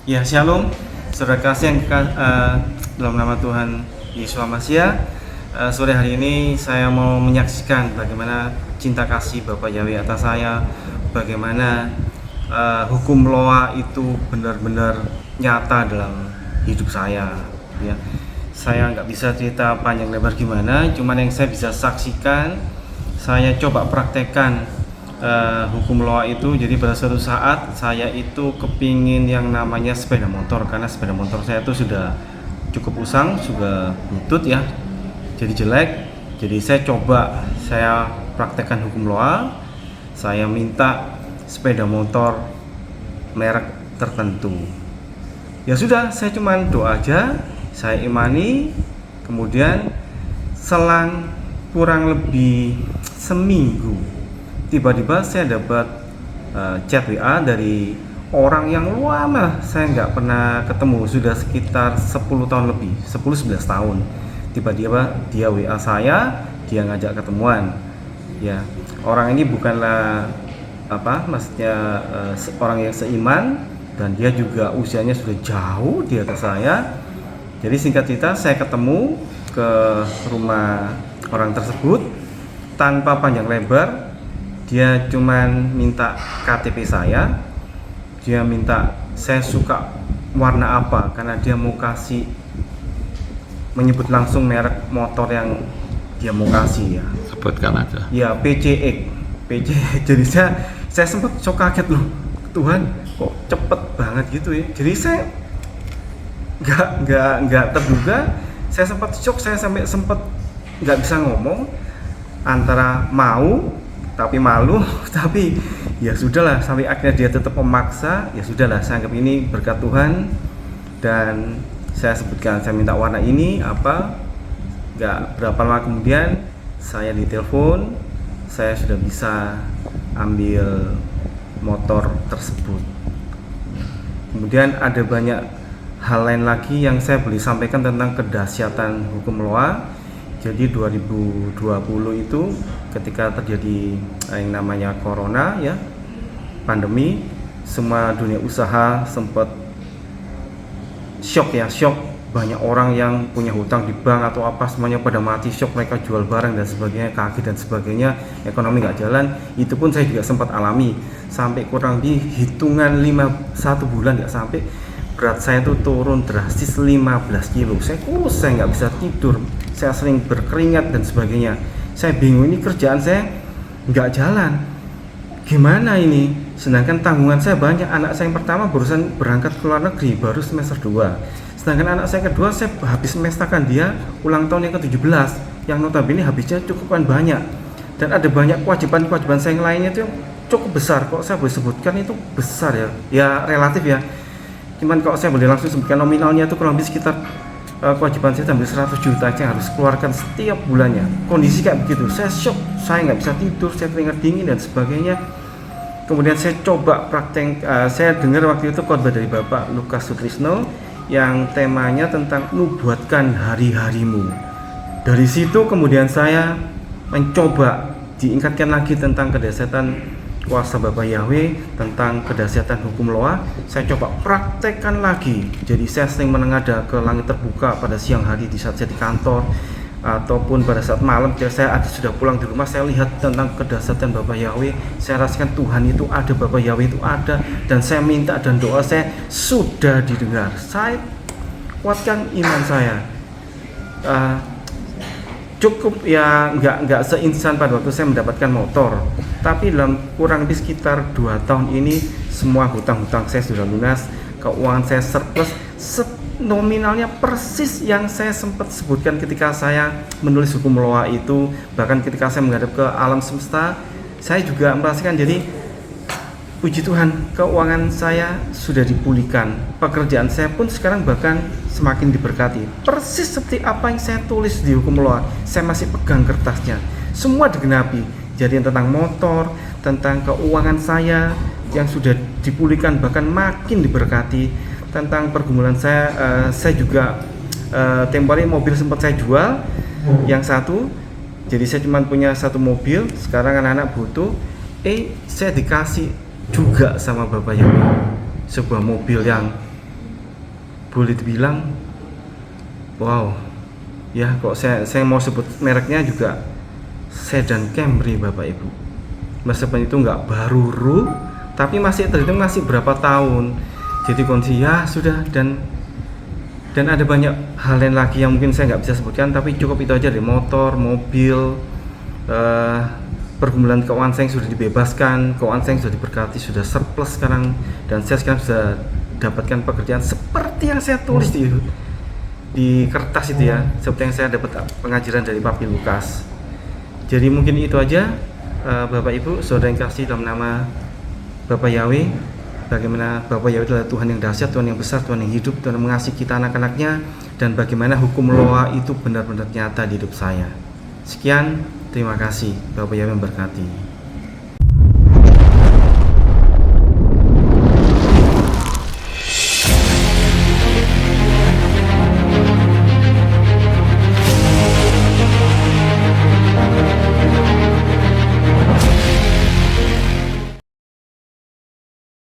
Ya, shalom, saudara kasih yang dalam nama Tuhan Yesus Masiha. Sore hari ini saya mau menyaksikan bagaimana cinta kasih Bapak Yahweh atas saya, bagaimana hukum loa itu benar-benar nyata dalam hidup saya. Ya, saya nggak bisa cerita panjang lebar gimana, cuman yang saya bisa saksikan, saya coba praktekkan hukum loa itu. Jadi pada suatu saat saya itu kepingin yang namanya sepeda motor, karena sepeda motor saya itu sudah cukup usang, sudah butut ya, jadi jelek. Jadi saya praktekkan hukum loa, saya minta sepeda motor merek tertentu. Ya sudah, saya cuman doa aja, saya imani. Kemudian selang kurang lebih seminggu, tiba-tiba saya dapat chat WA dari orang yang lama saya nggak pernah ketemu, sudah sekitar 10 tahun lebih, 10-11 tahun. Tiba-tiba dia WA saya, dia ngajak ketemuan. Ya, orang ini bukanlah maksudnya orang yang seiman, dan dia juga usianya sudah jauh di atas saya. Jadi singkat cerita, saya ketemu ke rumah orang tersebut tanpa panjang lebar. Dia cuman minta KTP saya, dia minta saya suka warna apa, karena dia mau kasih, menyebut langsung merek motor yang dia mau kasih ya. Sebutkan aja. Ya, PCX. Jadi saya sempat shock, kaget loh, Tuhan kok cepet banget gitu ya. Jadi saya nggak terduga, saya sempat shock, saya sempat nggak bisa ngomong, antara mau tapi malu, tapi ya sudahlah, sampai akhirnya dia tetap memaksa. Ya sudahlah, saya anggap ini berkat Tuhan, dan saya sebutkan, saya minta warna ini apa. Gak berapa lama kemudian saya ditelepon, saya sudah bisa ambil motor tersebut. Kemudian ada banyak hal lain lagi yang saya boleh sampaikan tentang kedahsyatan hukum loa. Jadi 2020 itu ketika terjadi yang namanya corona ya, pandemi, semua dunia usaha sempat shock. Banyak orang yang punya hutang di bank atau apa, semuanya pada mati, shock, mereka jual barang dan sebagainya, kaki dan sebagainya, ekonomi nggak jalan. Itu pun saya juga sempat alami, sampai kurang lebih hitungan 1 bulan nggak sampai, berat saya tuh turun drastis 15 kilo. Saya kurus, saya nggak bisa tidur, saya sering berkeringat dan sebagainya. Saya bingung, ini kerjaan saya nggak jalan, gimana ini? Sedangkan tanggungan saya banyak. Anak saya yang pertama barusan berangkat ke luar negeri, baru semester 2. Sedangkan anak saya kedua, saya habis semestakan dia ulang tahun yang ke-17, yang notabene habisnya cukupan banyak. Dan ada banyak kewajiban saya yang lainnya itu yang cukup besar. Kok saya boleh sebutkan itu besar ya? Ya relatif ya. Cuman kalau saya boleh langsung sebutkan nominalnya itu kurang lebih sekitar kewajiban saya hampir 100 juta yang harus keluarkan setiap bulannya. Kondisi kayak begitu, saya shock, saya nggak bisa tidur, saya keringat dingin dan sebagainya. Kemudian saya coba praktek, saya dengar waktu itu khotbah dari Bapak Lukas Sutrisno yang temanya tentang nubuatkan hari-harimu. Dari situ kemudian saya mencoba diingatkan lagi tentang kedahsyatan kuasa Bapak Yahweh, tentang kedahsyatan hukum loa. Saya coba praktekkan lagi. Jadi saya sering menengadah ke langit terbuka pada siang hari di saat saya di kantor, ataupun pada saat malam ketika saya sudah pulang di rumah, saya lihat tentang kedahsyatan Bapak Yahweh. Saya rasakan Tuhan itu ada, Bapak Yahweh itu ada, dan saya minta dan doa saya sudah didengar. Saya kuatkan iman saya. Cukup ya, nggak seinstan pada waktu saya mendapatkan motor, tapi dalam kurang lebih sekitar 2 tahun ini semua hutang-hutang saya sudah lunas, keuangan saya surplus, nominalnya persis yang saya sempat sebutkan ketika saya menulis hukum loa itu. Bahkan ketika saya menghadap ke alam semesta, saya juga merasakan, jadi puji Tuhan, keuangan saya sudah dipulihkan, pekerjaan saya pun sekarang bahkan semakin diberkati. Persis seperti apa yang saya tulis di hukum loa, saya masih pegang kertasnya, semua digenapi. Jadi tentang motor, tentang keuangan saya yang sudah dipulihkan, bahkan makin diberkati. Tentang pergumulan saya juga tempo hari mobil sempat saya jual yang satu, jadi saya cuma punya 1 mobil. Sekarang anak-anak butuh, saya dikasih juga sama Bapak Yahweh sebuah mobil yang boleh dibilang wow ya, kok saya mau sebut mereknya juga sedan Camry Bapak Ibu. Meskipun itu nggak baru tapi masih terhitung masih berapa tahun, jadi kondisi ya sudah. Dan ada banyak hal lain lagi yang mungkin saya nggak bisa sebutkan, tapi cukup itu aja deh. Motor, mobil, pergumulan keuangan saya yang sudah dibebaskan, keuangan saya yang sudah diberkati, sudah surplus sekarang, dan saya sekarang sudah dapatkan pekerjaan seperti yang saya tulis di kertas itu ya, seperti yang saya dapat pengajaran dari Papi Lukas. Jadi mungkin itu aja Bapak Ibu, saudara yang kasih dalam nama Bapak Yahweh. Bagaimana Bapak Yahweh adalah Tuhan yang dahsyat, Tuhan yang besar, Tuhan yang hidup, Tuhan yang mengasihi kita anak-anaknya, dan bagaimana hukum Noah itu benar-benar nyata di hidup saya. Sekian, terima kasih. Bapak Yahweh memberkati.